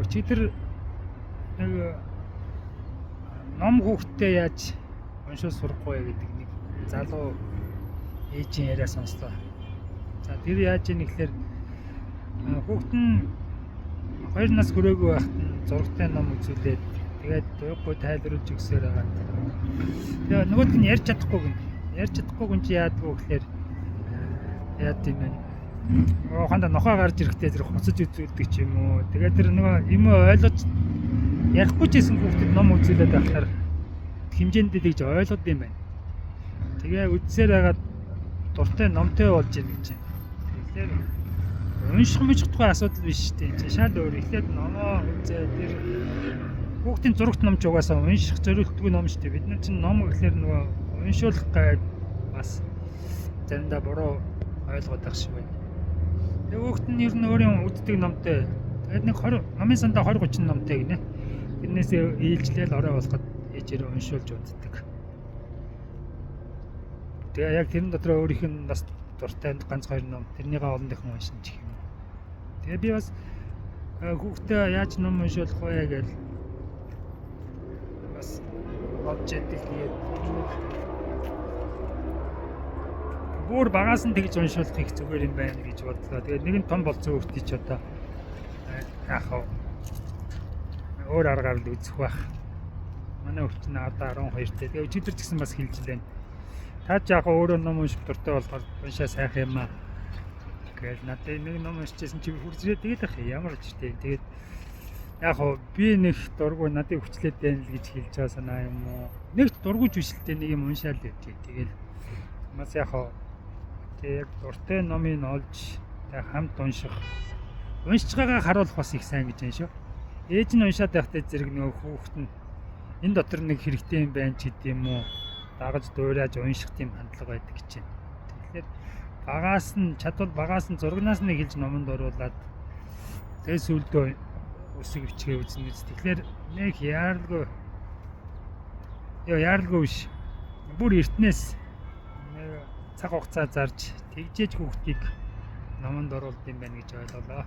Өчигдөр нэг ном хүүхдтэй яаж уншиж сурахгүй гэдэг нэг залуу ээжийн яриа сонслоо. За тэр яаж ийм гэхээр хүүхэд нь 2 нас хүрээгүй байхад нь зурагтай ном үзүүлээд тэгээд дуйхгүй тайлбарлаж өгсөөр байгаа. Тэгээ нөгөөд нь ярьж чадахгүй гин. Ярьж чадахгүй гин чи яадгүй гэхээр яад юм бэ? Ханда нохоо гарч ирэхдээ зэрэг хуцаж үзүүлдэг ч юм уу. Тэгээд тэр нөгөө юм ойлгож ярихгүй ч гэсэн хүүхдэд ном үзүүлээд байхаар хэмжээнд тэгж ойлгоод юм байна. Тэгээ үдсээр хагаад дуртай номтой болж ийн гэж. Тэгэхээр унших тухай асуудал биш шүү дээ. Энд чинь шал өөр. Эхлээд номоо үзээ тэр хүүхдийн зурагт ном ч угаасаа унших зориултгүй ном шүү дээ. Бид нар чинь ном гэхэлэр нөгөө уншуулах гээд бас заримдаа буруу ойлгоод байх шиг байна. Тэгээ хүүхд нь ер нь өөрийн үздэг номтой. Тэгээд нэг 20 номын сандаа 20-30 номтой гинэ. Тэрнээсээ ээлжлээл орой болгоход ээжээрээ уншуулж үздэг. Тэгээ яг тэрэн дотор өөрийнх нь бас дуртай ганц 2 ном тэрнийгээ олон дахин уншин ч юм. Тэгээ би бас хүүхдээ яаж ном уншуулах вэ гэж бас бодож идэх тэгээд бүр багаас нь тэгж уншуулах их зүгээр юм байна гэж бодлоо. Тэгээд нэг нь том болсон хүүхдий ч одоо яах вэ? Өөр аргаар л үзэх байх. Манай хүүхд нь одоо 12-тэй. Тэгээ өчигдөр ч гэсэн бас хэлж лээ. Та ч яг өөрөө ном унших дуртай болохоор уншаа сайхан юм аа. Тэгэл надад нэг ном уншижсэн чи хурцрээ тэгээд ах ямар ч тийм. Тэгээд яг би нэг дургу надыг хүчлээд байна л гэж хэлж байгаа санаа юм уу? Нэгт дургуж биш л нэг юм уншаал байвтий. Тэгэл бас яг тэг дуртай номыг олж тэг хамт унших. Уншиж байгаагаа харуулах бас их сайн гэж байна шүү. Ээж нь уншаад байхдаа зэрэг нөгөө хүүхэд нь энэ дотор нэг хэрэгтэй юм байна ч гэдэм юм уу? Дагаж дуурайж унших тийм хандлага байдаг гэж байна. Тэгэхээр багаас нь чадвал багаас нь зурагнаас нь хэлж номонд оруулаад тэгээ сүлдөө үсэг өвчгээ үзнэ гэж. Тэгэхээр нэг яаралгүй биш. Бүр эртнээс цаг хугацаа зарж тэгжээж хүүхдийг номонд оруулд юм байна гэж ойлголоо.